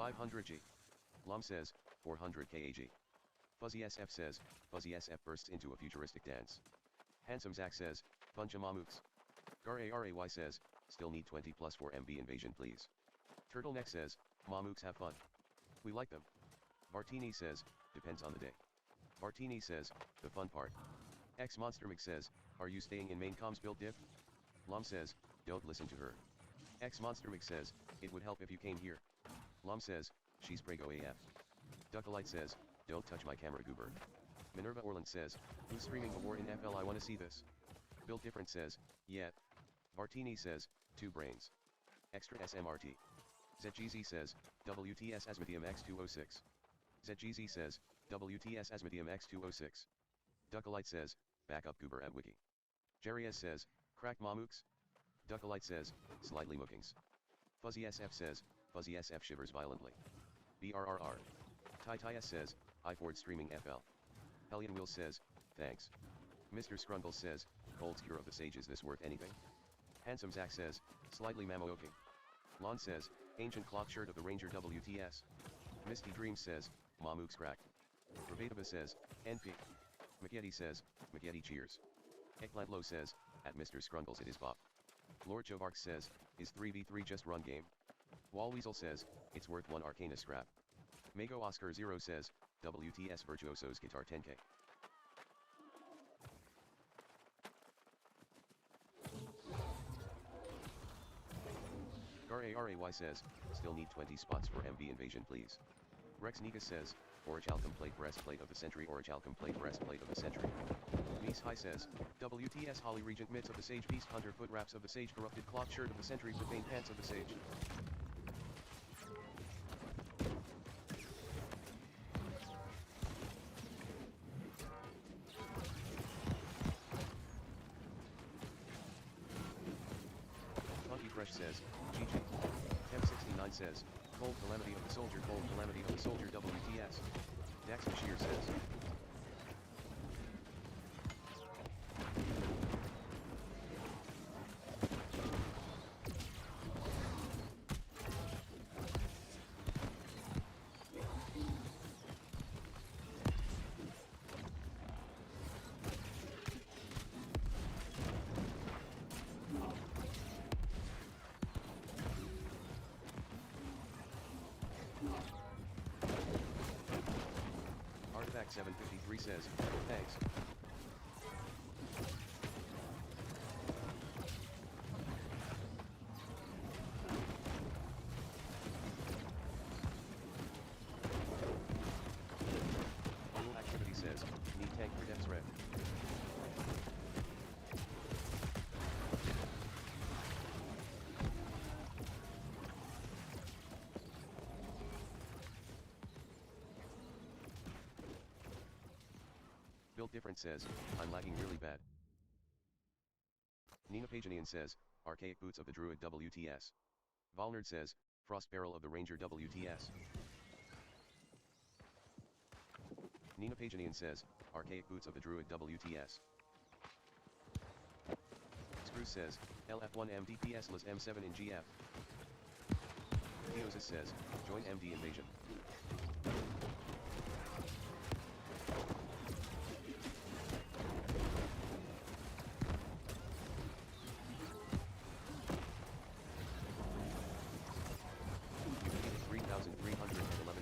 500G. Lom says, 400 kAg. Fuzzy SF says, Fuzzy SF bursts into a futuristic dance. Handsome Zach says, bunch of mamooks. Gar-A-R-A-Y says, still need 20 plus for MB invasion please. Turtleneck says, mamooks have fun. We like them. Bartini says, depends on the day. Bartini says, the fun part. X-Monstermig says, are you staying in main comms build diff? Lom says, don't listen to her. X-Monstermig says, it would help if you came here. Lom says, she's prego AF. Duckalite says, don't touch my camera goober. Minerva Orland says, who's streaming a war in FL, I wanna see this. Build Different says, yeah. Bartini says, 2 brains. Extra SMRT. ZGZ says, WTS Asmodium X206. ZGZ says, WTS Asmodium X206. Duckalite says, backup goober at wiki. Jerry S says, crack mamooks. Duckalite says, slightly mookings. Fuzzy SF says, Fuzzy SF shivers violently. BRRR. Tai S says, iFord streaming FL. Hellion Will says, thanks. Mr. Scrungle says, cold cure of the sage, is this worth anything? Handsome Zach says, slightly mamooking. Lon says, ancient clock shirt of the Ranger WTS. Misty Dreams says, mamooks crack. Revataba says, NP. McYeti says, McYeti cheers. Eggplant says, at Mr. Scrungles it is bop. Lord Chovark says, is 3v3 just run game? Walweasel says, it's worth 1 Arcana scrap. Mago Oscar 0 says, WTS Virtuoso's guitar 10k. Gar-A-R-A-Y says, still need 20 spots for MB invasion please. Rex Negus says, Orichalcum plate breastplate of the century, Orichalcum plate breastplate of the century. Mies High says, WTS Holly Regent mitts of the sage, beast hunter foot wraps of the sage, corrupted clock shirt of the century, profane pants of the sage. Funky Fresh says, GG. Temp69 says, cold calamity of the soldier, cold calamity of the soldier WTS. Dax Bashir says, Artifact 753 says, thanks. Total Activity says, need tank for depths red. Built Different says, I'm lagging really bad. Nina Paganian says, archaic boots of the Druid WTS. Volnerd says, frost barrel of the Ranger WTS. Nina Paganian says, archaic boots of the Druid WTS. Screw says, LF1 MDPS LAS M7 in GF. Theosis says, join MD invasion.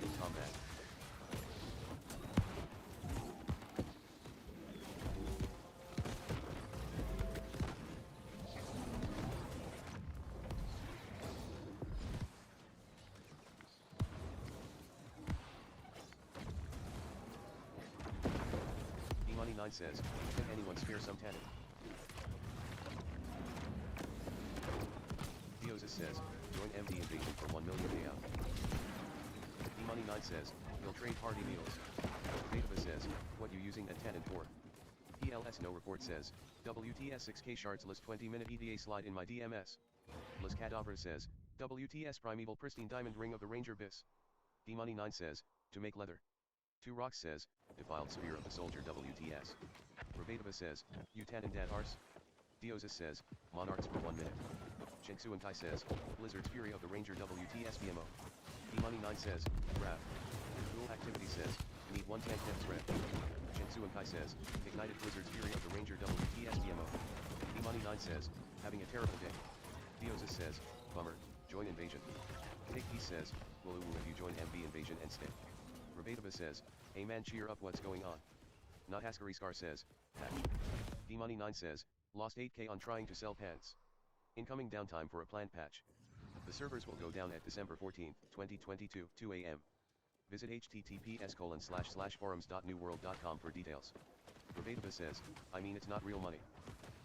in combat. E-Money9 says, can anyone spare some tanning? Theosis says, join MD invasion for 1 million payout. E-Money9 says, he'll trade party meals. Betava says, what you using a tannin for? PLS no report says, WTS 6k shards list 20-minute EDA slide in my DMS. Las Cadavra says, WTS primeval pristine diamond ring of the Ranger Bis. D-Money9 says, to make leather. 2 Rocks says, defiled spear of the soldier WTS. Revatava says, you tannin dad arse. Diosis says, monarchs for 1 minute. Chengsuantai says, Blizzard's fury of the Ranger WTS BMO. D-Money9 D-Money9 says, Rap. Dual Activity says, need one tank depth threat. Shinsuankai says, Ignited Blizzard's Fury of the Ranger WTS DMO. D-Money9 says, having a terrible day. Theosis says, bummer, join invasion. Take Peace says, woo if you join MB invasion and stay. Rebataba says, hey man cheer up what's going on. Not Haskari Scar says, patch. D-Money9 says, lost 8k on trying to sell pants. Incoming downtime for a planned patch. The servers will go down at December 14, 2022, 2 AM. Visit https://forums.newworld.com for details. Rebataba says, I mean it's not real money.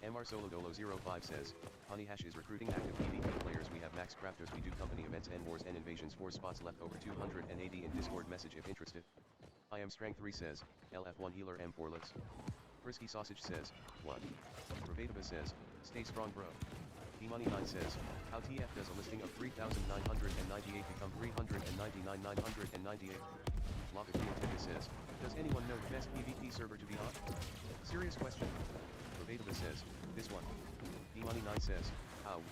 MR Solo Dolo 05 says, Honeyhash is recruiting active PvP players. We have max crafters. We do company events and wars and invasions. 4 spots left, over 280 in Discord. Message if interested. I am Strength 3 says, LF1 healer M4 lives. Frisky Sausage says, what? Rebataba says, stay strong bro. D-Money9 says, how TF does a listing of 3,998 become 399,998? Lava Creativity says, does anyone know the best PvP server to be on? Serious question. Rebataba says, this one. D-Money9 says, how?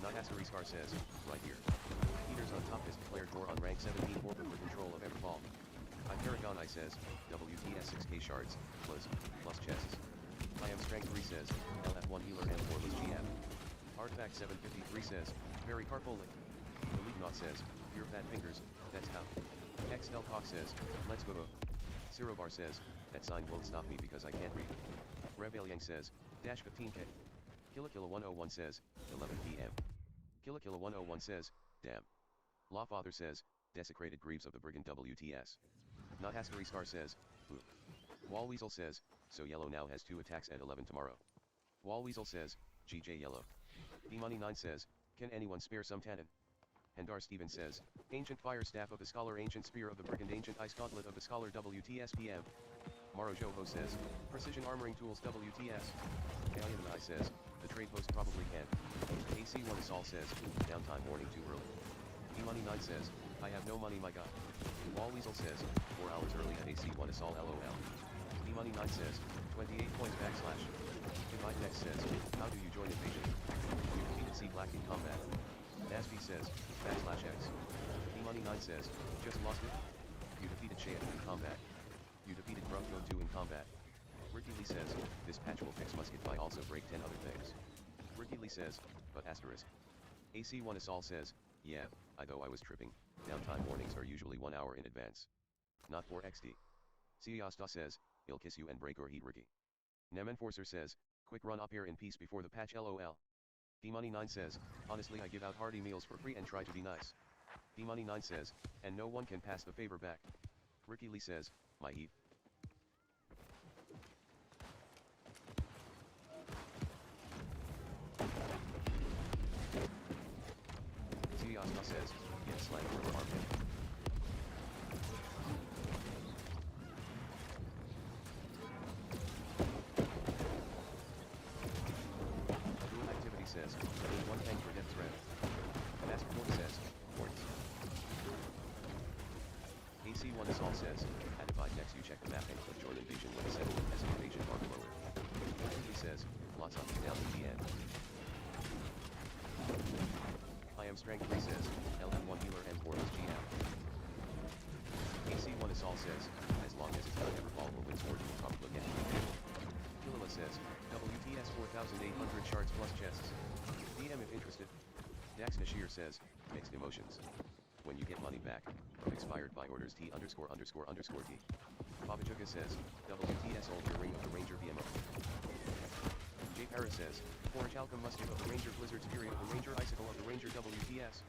Not Haskari Scar says, right here. Peter's on top has declared war on rank 17 orbit for control of Everfall. Hyperagonai says, WTS 6k shards, plus chests. I am Strength 3 says, LF1 healer M4 was GM. Artifact 753 says, very carpolic. Elite Not says, your fat fingers, that's how. XL Cox says, let's go. Cirobar says, that sign won't stop me because I can't read. Rebellion says, dash 15k. Killakilla101 says, 11 PM. Killakilla101 says, damn. Lawfather says, desecrated Greaves of the Brigand WTS. Not Haskari Scar says, boo. Wallweasel says, so Yellow now has 2 attacks at 11 tomorrow. Wallweasel says, GJ Yellow. D-Money9 says, can anyone spare some tannin? Hendar Steven says, Ancient Fire Staff of the Scholar, Ancient Spear of the Brigand, Ancient Ice Gauntlet of the Scholar WTSPM. Maro Joho says, Precision Armoring Tools WTS. Alienai says, the trade post probably can. AC1 Assault says, downtime warning too early. D-Money9 says, I have no money my guy. Wallweasel says, 4 hours early at AC1 Assault LOL. D-Money9 says, 28 points backslash. Divide Next says, how do you join invasion? You defeated C Black in combat. Nasby says, backslash X. D-Money9 says, just lost it? You defeated Shea in combat. You defeated Grumko 2 in combat. Ricky Lee says, this patch will fix musket by also break 10 other things. Ricky Lee says, but asterisk. AC1 Assault says, yeah, I was tripping. Downtime warnings are usually 1 hour in advance. Not for XD. Siasta says, he'll kiss you and break your heat Ricky. Nem Enforcer says, quick run up here in peace before the patch LOL. D-Money9 says, honestly I give out hearty meals for free and try to be nice. D-Money9 says, and no one can pass the favor back. Ricky Lee says, my heat. Siasta says, get slang for her armpit. Says, need one tank for death threat. Master Port says, ports. AC1 Assault says, at Divide Next you check the map and click join invasion when settled as an invasion mark lower. He says, lots up and down in the end. I am Strength 3 says, LF1 healer M4 is GM. AC1 Assault says, as long as it's not Everfall or Windsword you'll probably get. Killila says, WTS 4,800 shards plus chests. DM if interested. Dax Nashir says, mixed emotions. When you get money back, from expired buy orders T____T. Babajuga says, WTS Old Your Ring of the Ranger VMO. J Paris says, Forge Alchem Musket of the Ranger Blizzard's Fury of the Ranger Icicle of the Ranger WTS.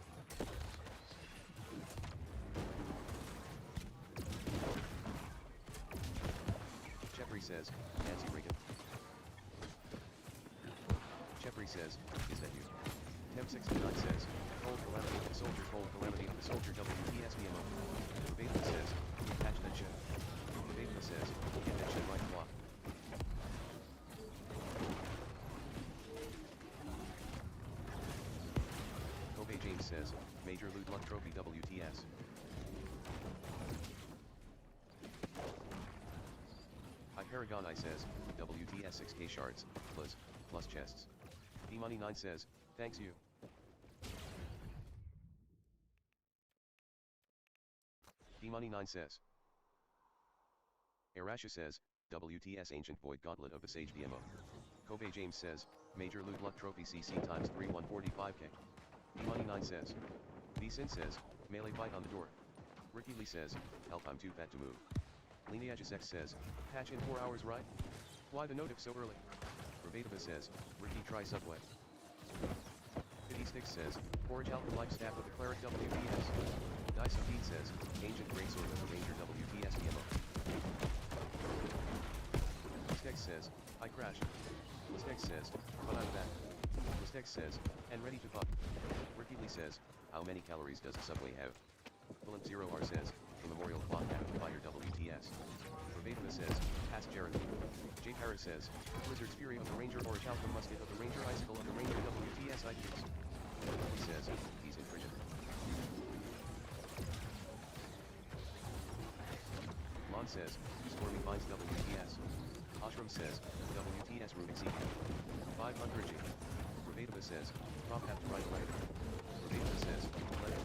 Jeffrey says, Nancy Reagan. Jeffrey says, is that you? Temp69 says, Cold Calamity of the Soldier, Cold Calamity of the Soldier WTS VMO. Debatable says, patch that shit. Debatable says, get that shit right block. Kobe James says, Major Loot Luck Trophy WTS. Hyperagonai says, WTS 6k shards, plus chests. D-Money9 says, thanks you. D-Money9 says. Arasha says, WTS Ancient Void Gauntlet of the Sage DMO. Kobe James says, Major Loot Luck Trophy CC times 3 145k. D-Money9 says. D-Sin says, Melee Fight on the door. Ricky Lee says, help I'm too fat to move. Lineages X says, patch in 4 hours right? Why the notif so early? Verbativa says, Ricky try Subway. Pity Sticks says, Forage Alpha Life Staff of the Cleric WTS. Dice of Pete says, Ancient Greatsword of the Ranger WTS DMO. Listex says, I crashed. Listex says, but I'm back. Listex says, and ready to pop. Ricky Lee says, how many calories does a Subway have? Philip 0R says, the Memorial Clock have to fire WTS. Verbativa says, Ask Jeremy. J. Paris says, Blizzard's Fury of the Ranger or Chalcom Musket of the Ranger Icicle of the Ranger WTS IPs. He says, he's in prison. Lon says, Stormy finds WTS. Ashram says, WTS Rubik C. 500G. Verbativa says, Prop have to write a letter. Verbativa says, letter.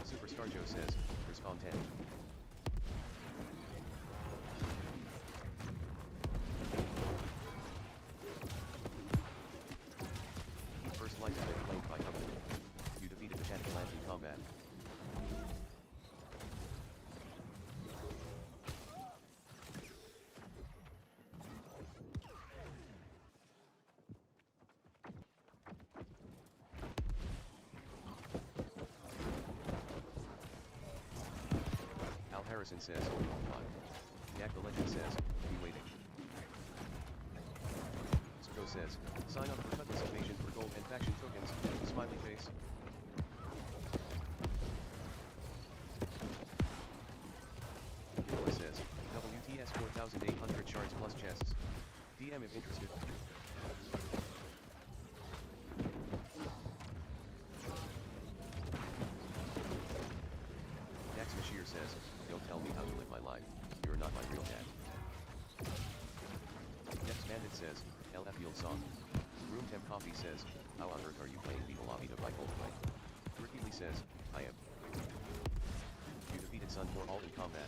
Superstar Joe says, respond 10. He first light out claimed by Covenant. You defeated the Chantalant in combat. Al Harrison says, what? Yak the Legend says, we waiting. Sko says, sign up for Cutlass Invasion for gold and faction tokens, smiley face. Gilroy says, WTS 4,800 shards plus chests. DM if interested. Dax Mashir says, don't tell me how to live my life, you're not my real dad. Dex Bandit says, LF Yield Song. Room Temp Coffee says, how on earth are you playing Viva La Vida by Coldplay? Ricky Lee says, I am. You defeated Sun 4 all in combat.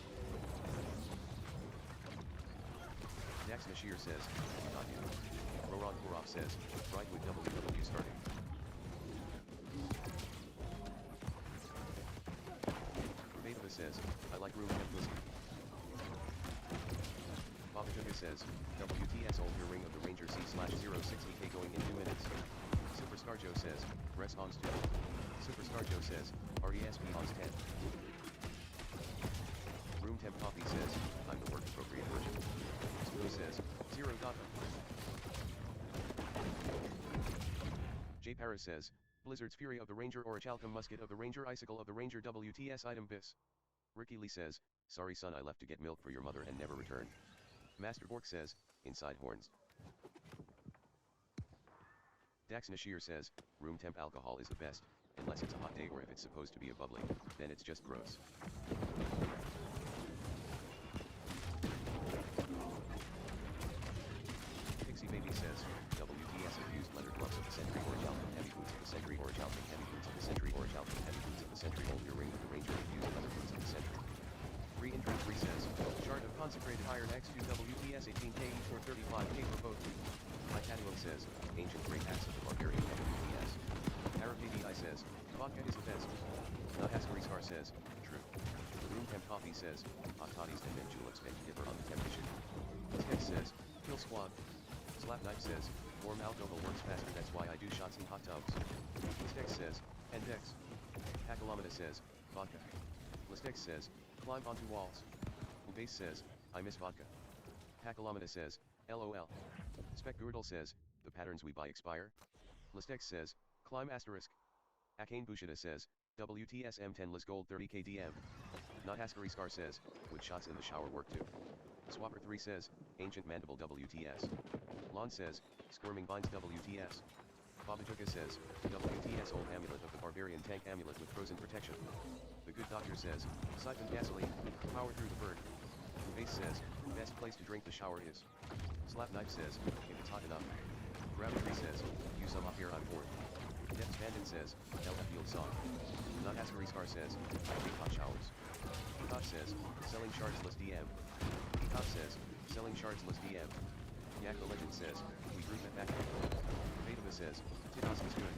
Dax Mashir says, not you. Roran Kurov says, right with WW starting. Verbativa says, I like room temp whiskey. Babatunga says, WTS Old Your Ring of the Ranger C/060k going in 2 minutes. Superstar Joe says, Res Ons 2. Superstar Joe says, RESP Ons 10. Room Temp Coffee says, I'm the work appropriate version. Spoon says, 0 data. J. Paris says, Blizzard's Fury of the Ranger or Chalcom Musket of the Ranger Icicle of the Ranger WTS item bis. Ricky Lee says, sorry son, I left to get milk for your mother and never returned. Master Bork says, inside horns. Dax Nashir says, room temp alcohol is the best, unless it's a hot day or if it's supposed to be a bubbly, then it's just gross. Pixie Baby says, WTS infused leather gloves of the Sentry or Chalcom heavy boots of the Sentry or Chalcom heavy boots of the Sentry or Chalcom heavy boots of the Sentry hold your ring of the Ranger infused leather boots of the Sentry. Re-entry 3 says, Shard of Consecrated Iron X2 WTS 18k for 35k for both. Icanium says, Ancient Great Axe of the Barbarian WTS. Arapdi says, vodka is the best. Nahaskari Scar says, true. Room Temp Coffee says, hot toddies and then juleps beg to differ on the temperature. Tex says, kill squad. Slap Knife says, warm alcohol works faster, that's why I do shots in hot tubs. Listex says, and Dex. Hakalomina says, vodka. Listex says, climb onto walls. Ubase says, I miss vodka. Hakalomina says, LOL. Spec Gurdle says, the patterns we buy expire. Listex says, climb asterisk. Akane Bushida says, WTS M10 less gold 30k DM. Nahaskari Scar says, would shots in the shower work too? Swapper 3 says, Ancient Mandible WTS. Lon says, Squirming Binds WTS. Babajuka says, WTS Old Amulet of the Barbarian Tank Amulet with Frozen Protection. The Good Doctor says, Siphon Gasoline, power through the bird. Base says, best place to drink the shower is. Slap Knife says, if it's hot enough. Gravity says, use some up here I'm bored. Depths Bandit says, LF Yield Song. Nahaskari Scar says, I hate hot showers. Kosh says, selling shardsless DM. Peacock says, selling shardsless DM. Yak the Legend says, we group it back. Betaba says, Titos is good.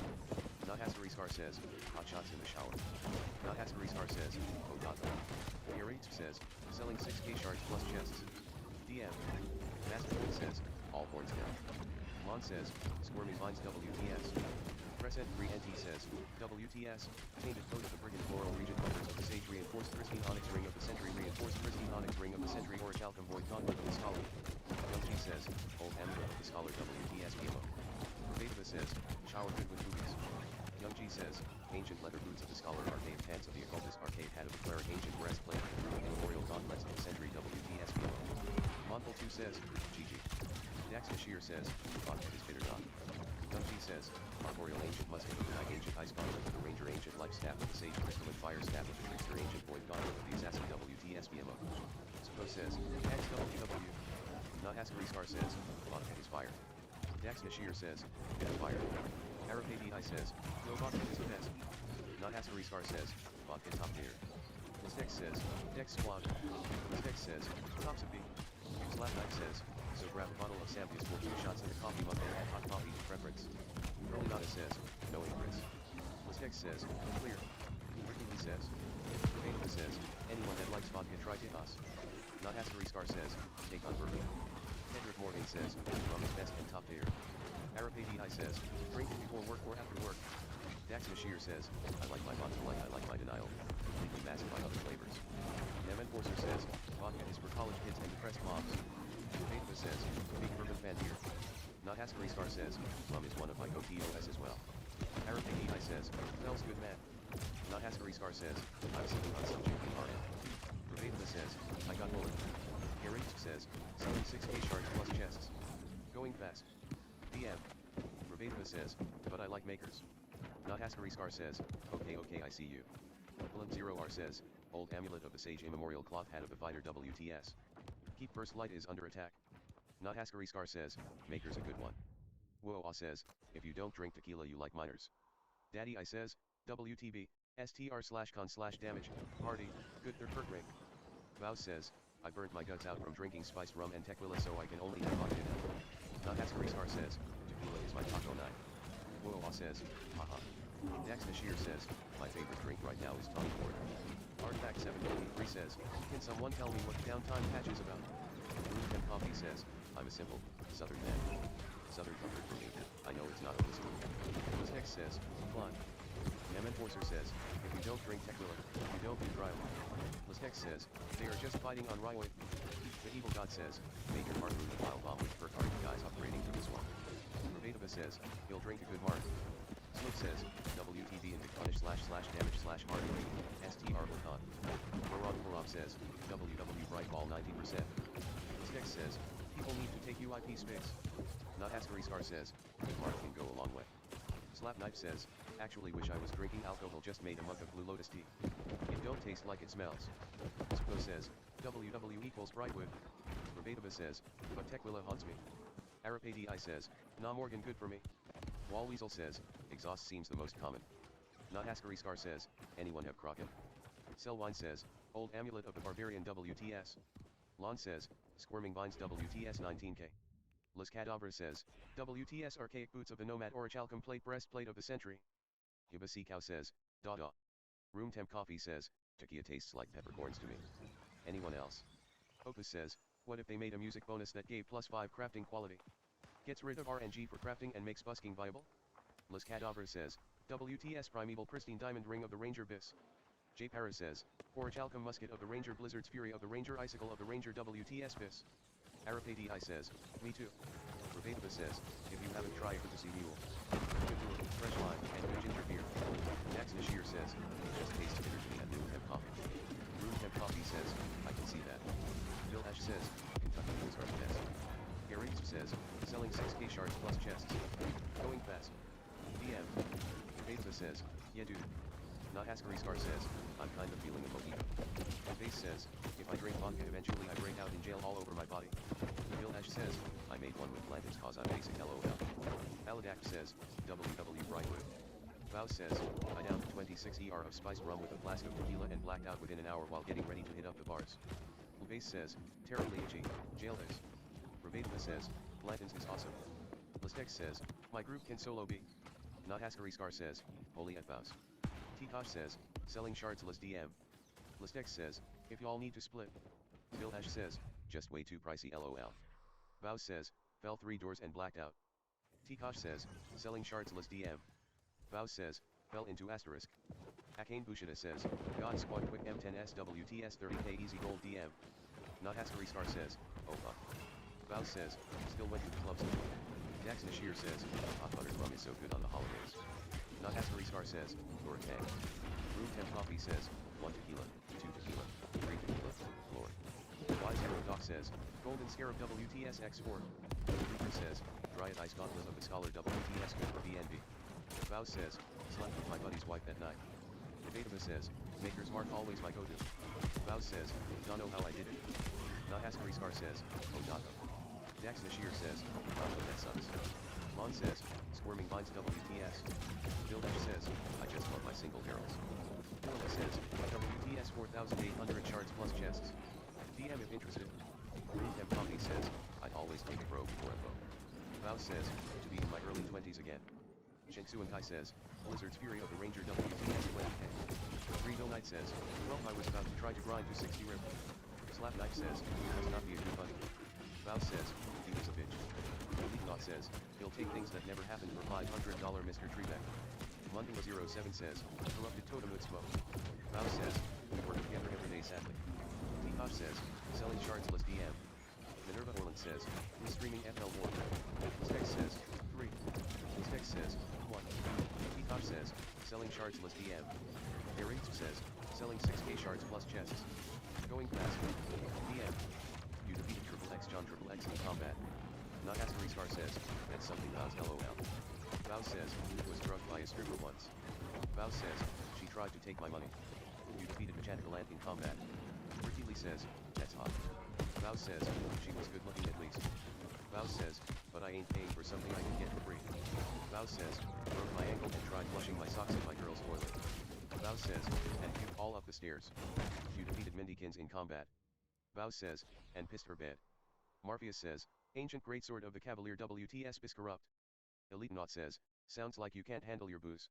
Nahaskari Scar says, hot shots in the shower. Nahaskari Scar says, oh god. Gary says, selling 6k shards plus chests. DM. Master says, all horns down. Lon says, Squirmy finds WTS. Crescent 3NT says, WTS, tainted coat of the Brigand Floral Region Colors of the Sage Reinforced Pristine Onyx Ring of the Century Reinforced Pristine Onyx Ring of the Century Orichalcum Void Gauntlet of the Scholar. Young G says, Old Amulet of the Scholar WTS BMO. Betaba says, shower good with boobies. Young G says, ancient leather boots of the Scholar Arcade pants of the Occultist Arcade hat of the Cleric ancient breastplate of the Druid Memorial Gauntlets of the Century WTS BMO. Monthel 2 says, GG. Dax Nashir says, Vodka is bitter not. Young G says, Arboreal Ancient Musket of the Knight Ancient Ice Gauntlet of the Ranger Ancient Life Staff of the Sage Crystalline Fire Staff of the Trickster Ancient Void Gauntlet of the Assassin WTS BMO. Suppose says, XWW. Nahaskari Scar says, Vodka is fire. Dax Nashir says, get fire. Arapadi says, no Vodka is the best. Nahaskari Scar says, Vodka top tier. Listex says, Dex Squad. Listex says, tops a B. Slap Knife says, so grab a bottle of Sampius for 2 shots in the coffee mug and add hot coffee to preference. Early Nada says, no Chris. Listex says, clear. Ricky Lee says, Betaba says, anyone that likes vodka try Titos. Nahaskari Scar says, take on bourbon. Hedrick Morgan says, rum is best and top tier. Arapadi says, drink it before work or after work. Dax Nashir says, I like my vodka like I like my denial. Completely masked by other flavors. Nem Enforcer says, vodka is for college kids and depressed moms. Betaba says, big bourbon fan here. Nahaskari Scar says, rum is one of my go-tos as well. Arapadi says, smells good man. Nahaskari Scar says, I'm sipping on some chicken party. Betaba says, I got bullet. Gary says, selling 6k shards plus chests. Going fast. DM. Betaba says, but I like makers. Nahaskari Scar says, okay I see you. Blimp 0R says, old amulet of the Sage Immemorial cloth hat of the fighter WTS. Keep first light is under attack. Nahaskari Scar says, maker's a good one. Whoa says, if you don't drink tequila you like minors. Daddy I says, WTB, STR/con/damage, party, good third perk ring. Vow says, I burnt my guts out from drinking spiced rum and tequila so I can only have vodka now. Nahaskari Scar says, tequila is my taco night. Whoa says, haha. Dax Nashir says, my favorite drink right now is Tommy Ford. Artifact 723 says, can someone tell me what downtime patch is about? Room Coffee says, I'm a simple, southern man. Southern comfort for me, I know it's not a whistle. Listex says, fly. Nem Enforcer says, if you don't drink tequila, you don't do crime. Listex says, they are just fighting on Ryoid. The Evil God says, make your heart move the wild bomb with perk are you guys upgrading for this one? Betaba says, he'll drink a good mark. Smoke says, WTV into punish/damage/hard STR Volcon. Morog says, WW Bright Ball 90%. Listex says, people need to take UIP space. Nahaskari Scar says, good mark can go a long way. Slap Knife says, actually wish I was drinking alcohol just made a mug of Blue Lotus tea. It don't taste like it smells. Spo says, WW equals Brightwood. Betaba says, but tequila haunts me. Arapadi says, nah Morgan good for me. Wall Weasel says, exhaust seems the most common. Nahaskari Scar says, anyone have Kraken? Selwine says, old amulet of the barbarian WTS. Lon says, squirming vines WTS 19k. Las Cadavra says, WTS archaic boots of the nomad orichalcum plate breastplate of the century. Hibasi Cow says, da. Room Temp Coffee says, tequila tastes like peppercorns to me. Anyone else? Opus says, what if they made a music bonus that gave +5 crafting quality? Gets rid of RNG for crafting and makes busking viable? Las Cadavra says, WTS Primeval Pristine Diamond Ring of the Ranger Bis. J Paris says, Orichalcum Musket of the Ranger Blizzard's Fury of the Ranger Icicle of the Ranger WTS Bis. Arapadi says, me too. Betaba says, if you haven't tried Fantasy Mule, good do fresh lime and good ginger beer. Dax Nashir says, it just tastes bitter to me at Room Temp Coffee. Room Temp Coffee says, I can see that. Bill Ash says, Kentucky Mules are the best. Gary says, selling 6k shards plus chests. Going fast. DM. Betaba says, yeah dude. Nahaskari Scar says, I'm kind of feeling a mojito. Base says, if I drink vodka eventually I break out in jail all over my body. Bill Ash says, I made one with plantains cause I'm basic LOL. Aladak says, WW Brightwood. Vows says, I downed 26 ER of spiced rum with a flask of tequila and blacked out within an hour while getting ready to hit up the bars. Lubase says, terribly itchy, jail this. Ravadla says, Blanton's is awesome. Listex says, my group can solo be. Not Askari Scar says, holy at Vows. Titosh says, selling shards less DM. Listex says, if y'all need to split. Billash says, just way too pricey lol. Vows says, fell 3 doors and blacked out. Tikosh says, selling shards less DM. Vows says, fell into asterisk. Akane Bushida says, God squad quick M10S WTS 30k easy gold DM. Not Askari Scar says, oh fuck. Vows says, still went to the clubs. Dax Nashir says, hot buttered rum is so good on the holidays. Not Askari Scar says, Lord Tang. Room Temp Coffee says, 1 tequila, 2 tequila, 3 tequila, Lord. Y0 Doc says, Golden Scarab WTS X4. Reaper says, Dryad Ice Gauntlet of the Scholar WTS good for BNB. Vows says, slept with my buddy's wife at night. Debatable says, Maker's Mark always my go-to. Vows says, don't know how I did it. Not Askari Scar says, oh Dago. Dax Nashir says, oh that sucks. Mon says, Squirming Vines WTS. Dildash says, I just love my single barrels. Philip says, WTS 4,800 shards plus chests. DM if interested. Room Temp Coffee says, I'd always take a bro before a bow. Vows says, to be in my early 20s again. Shensu and Kai says, Blizzard's Fury of the Ranger WTS 20k. Greedo Knight says, well I was about to try to grind to 60 rip. Slap Knife says, must not be a good buddy. Vows says, he was a bitch. Elite Knot says, he'll take things that never happened for $500 Mr. Treebeck. Mundula07 says, corrupted totem would smoke. Vows says, we work together every day sadly. Tikosh says, selling shards less DM. Minerva Orland says, streaming FL Warfare. Listex says, 3. Listex says, 1. Tikosh says, selling shards less DM. Aritz says, selling 6k shards plus chests. Going fast. DM. You defeated Triple X John Triple X in combat. Not Askari Scar says, that's something Vows lol. Vows says, was drugged by a stripper once. Vows says, she tried to take my money. You defeated Mechanical Ant in combat. Ricky Lee says, that's hot. Vows says, she was good looking at least. Vows says, but I ain't paying for something I can get for free. Vows says, broke my ankle and tried flushing my socks in my girl's toilet. Vows says, and puked all up the stairs. You defeated Mindykins in combat. Vows says, and pissed her bed. Marpheus says, ancient greatsword of the Cavalier WTS is corrupt. Elite Knot says, sounds like you can't handle your booze.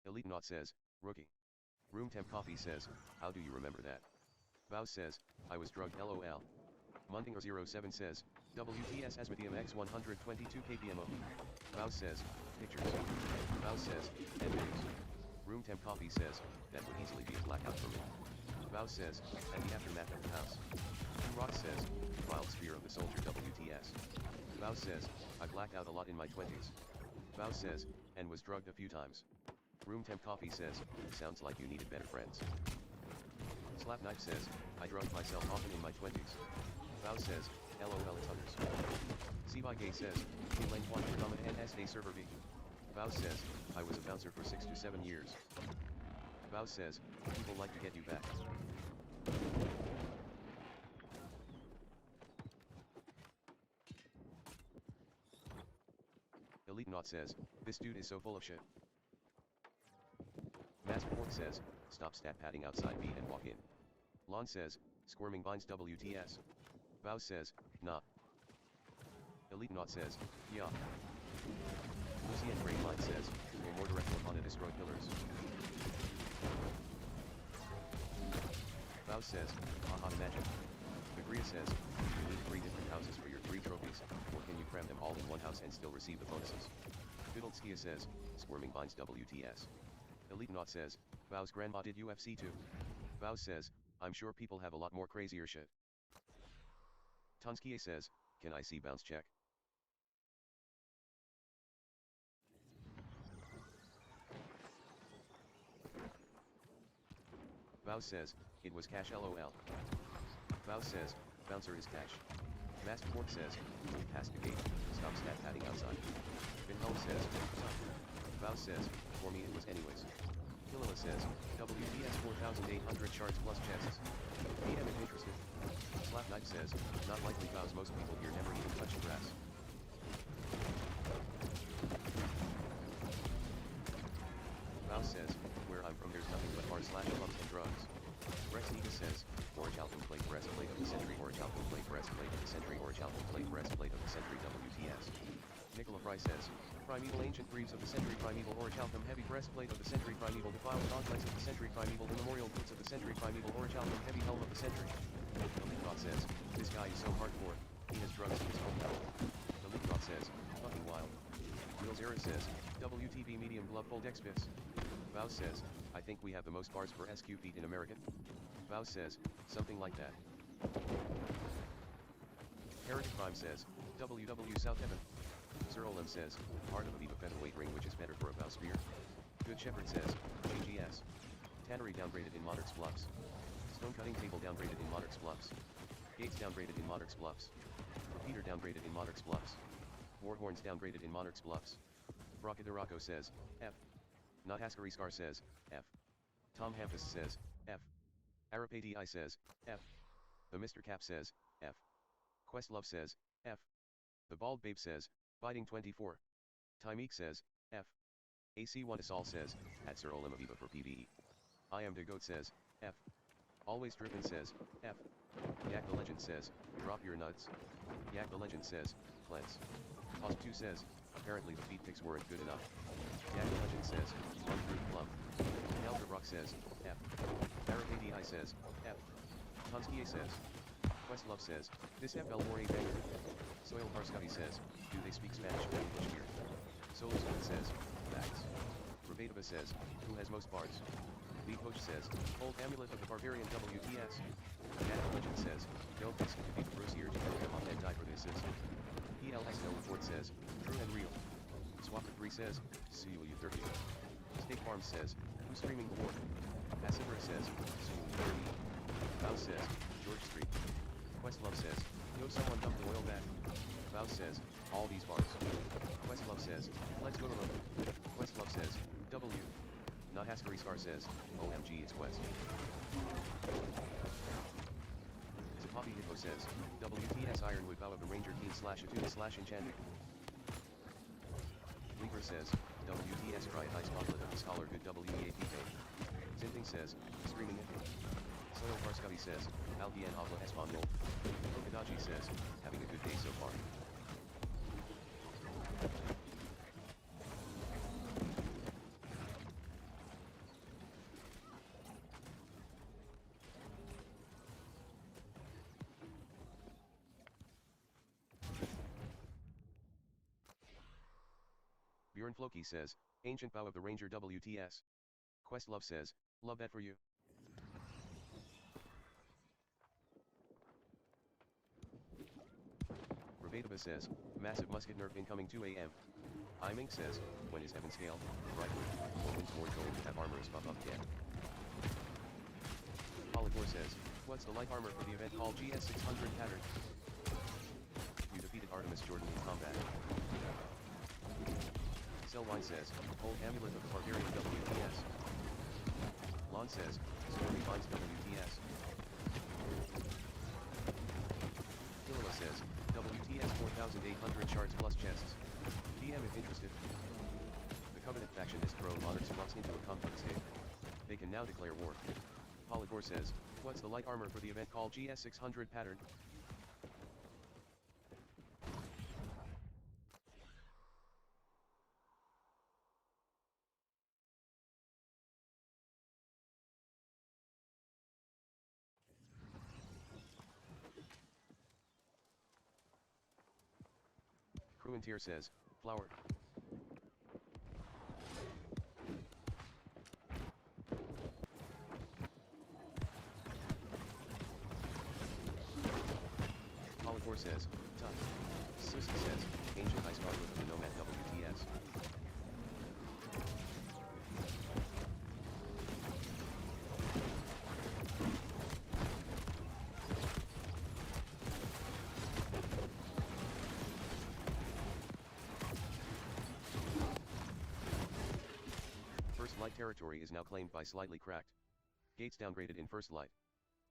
Elite Knot says, rookie. Room Temp Coffee says, how do you remember that? Vows says, I was drugged lol. Mundinger07 says, WTS Asmodium X122 KPMO. Vows says, pictures. Vows says, and videos. Room Temp Coffee says, that would easily be a blackout for me. Vows says, and the aftermath of the house. Rock says, wild sphere of the soldier WTS. Vows says, I blacked out a lot in my 20s. Vows says, and was drugged a few times. Room Temp Coffee says, sounds like you needed better friends. Slap Knife says, I drugged myself often in my 20s. Vows says, LOL it's others. Seaby Gay says, we lent one for Common NSA server B. Vows says, I was a bouncer for 6 to 7 years. Vows says, people like to get you back. Elite Knot says, this dude is so full of shit. Master Port says, stop stat padding outside B and walk in. Lon says, squirming vines WTS. Vows says, nah. Elite Knot says, yeah. Lucy and Great Mind says, we're more direct upon the destroyed pillars. Vows says, haha imagine. Agria says, you need 3 different houses for your 3 trophies, or can you cram them all in one house and still receive the bonuses? Fiddleskia says, squirming vines WTS. Elite Knot says, Vows grandma did UFC too. Vows says, I'm sure people have a lot more crazier shit. Tonskia says, can I see bounce check? Vows says, it was cash lol. Vows says, bouncer is cash. Master Port says, we passed the gate, stop stat padding outside. Vinhelm says, stop. Vows says, for me it was anyways. Killila says, WTS 4,800 shards plus chests. DM if interested. Slap Knife says, not likely. Vows most people here never even touch grass. says, where I'm from there's nothing but bar/clubs and drugs. Rex Negus says, orange alpine plate breastplate of the century, orange alpine plate breastplate of the century, orange alpine plate breastplate of the century WTS. Nicola Fry says, primeval ancient greaves of the century, primeval orange alchemy heavy breastplate of the century, primeval defiled complex of the century, primeval immemorial boots of the century, primeval orange alchemy heavy helm of the century. The Leapfrog says, this guy is so hardcore, he has drugs in his hometown. The Leapfrog says, fucking wild. Wheels Era says, WTB medium glove fold XPIS. Vows says, I think we have the most bars per SQ feet in America. Vows says, something like that. Heretic Prime says, WW South Heaven. Sir Olem says, Heart of Aviva featherweight ring which is better for a bow spear. Good Shepherd says, GGS. Tannery downgraded in Monarch's Bluffs. Stone cutting table downgraded in Monarch's Bluffs. Gates downgraded in Monarch's Bluffs. Repeater downgraded in Monarch's Bluffs. Warhorns downgraded in Monarch's Bluffs. Brocaderaco says, F. Not Haskari Scar says, F. Tom Hampus says, F. Arapati says, F. The Mr. Cap says, F. Questlove says, F. The Bald Babe says, Biting 24. Tymeek says, F. AC1 Asal says, at Sir Olem Aviva for PvE. I am the Goat says, F. Always Drippin says, F. Yak the Legend says, drop your nuts. Yak the Legend says, cleanse. Osp2 says, apparently the feet pics weren't good enough. Yak the Legend says, run through the plum. Nelderbrock says, F. Arapati says, F. Tonskie says. Questlove says, this FL War 8 banger. Soil Parscotty says, do they speak Spanish very much here? Solosman says, facts. Rebataba says, who has most bars? Lee Coach says, old amulet of the barbarian WTS. Yak the Legend says, don't ask him to be Bruce here to come up and die for the assist. PLX no report says, true and real. Swapper3 says, see you 30. Steak Farm says, who's streaming the war? Asibra says, see you 30. Vows says, George Street. Questlove says, yo someone dump the oil back. Vows says, all these bars. Questlove says, let's go to them. Questlove says, W. Not Haskari Scar says, OMG it's Quest. Zapapi Hippo says, WTS Ironwood Bow of the Ranger Teen / Enchanting. Libra says, WTS Riot Ice Gauntlet of the Scholar Good WEAP Day. Zinting says, streaming it. Soil Parscotty says, Algien Habla Espanol. Okadaji says, having a good day so far. Bjorn Floki says, Ancient Bow of the Ranger WTS. Questlove says, love that for you. Rebataba says, massive musket nerf incoming 2 AM. Imink says, when is Heaven scaled? Brightwood, Woman's Ward going to have armor is buff up again. Polygor says, what's the light armor for the event called GS600 pattern? You defeated Artemis Jordan in combat. Selwine says, old amulet of the barbarian WTS. Lon says, Stormy finds WTS. Kilila says, WTS 4,800 shards plus chests. DM if interested. The Covenant faction has thrown Monarch's Bluffs into a conflict state. They can now declare war. Polygor says, what's the light armor for the event called GS600 pattern? Cruentier says, flower. Polygor says, tough. Sissy says, ancient ice guard with the Nomad WTS. Light territory is now claimed by Slightly Cracked. Gates downgraded in First Light.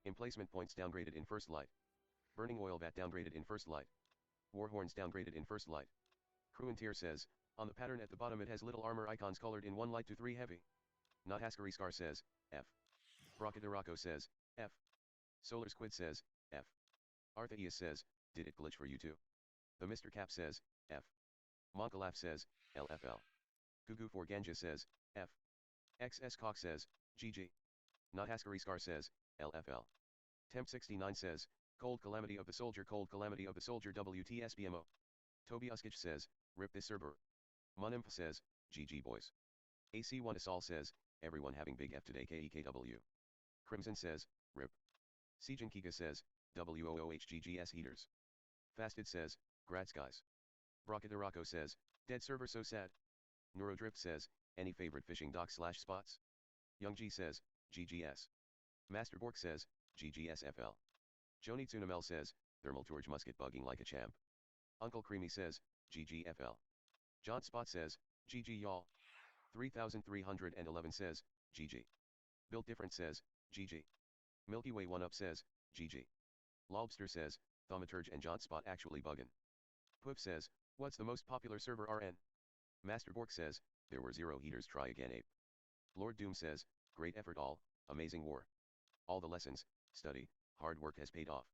Emplacement points downgraded in First Light. Burning Oil Vat downgraded in First Light. Warhorns downgraded in First Light. Cruentier says, on the pattern at the bottom it has little armor icons colored in 1 light to 3 heavy. Not Haskari Scar says, F. Brocadiraco says, F. Solar Squid says, F. Arthaius says, did it glitch for you too? The Mr. Cap says, F. Monkalaf says, LFL. Gugu for Ganja says, F. XS Cock says, GG. Not Haskari Scar says, LFL. Temp69 says, Cold Calamity of the Soldier, Cold Calamity of the Soldier WTSBMO. Toby Uskich says, rip this server. Munimf says, GG boys. AC1 Asal says, everyone having big F today KEKW. Crimson says, rip. Sijin Kika says, WOOHGGS heaters. Fasted says, grats guys. Brocadiraco says, dead server so sad. Neurodrift says, any favorite fishing dock / spots? Young G says, GGS. Master Bork says, GGSFL. Joni Tsunamel says, thermal torch musket bugging like a champ. Uncle Creamy says, GGFL. John Spot says, GG y'all. 3311 says, GG. Built Different says, GG. Milky Way 1 Up says, GG. Lobster says, Thaumaturge and John Spot actually buggin'. Poof says, what's the most popular server RN? Master Bork says, there were 0 heaters, try again ape. Lord Doom says, great effort all, amazing war. All the lessons, study, hard work has paid off.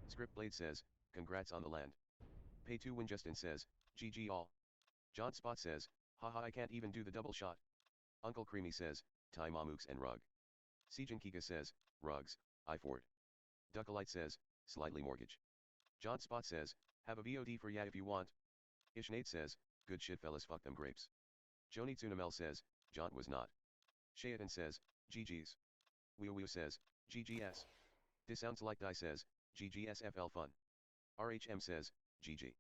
Script Blade says, congrats on the land. Pay to win Justin says, GG all. John Spot says, haha I can't even do the double shot. Uncle Creamy says, Ty Mamooks and Rug. Sijin Kika says, Rugs, I Ford. Duckalite says, slightly mortgage. John Spot says, have a VOD for ya if you want. Ishnate says, good shit fellas fuck them grapes. Joni Tsunamel says, Jaunt was not. Shayatin says, GG's. Weo says, GGS. This sounds like Die says, GGSFL fun. RHM says, GG.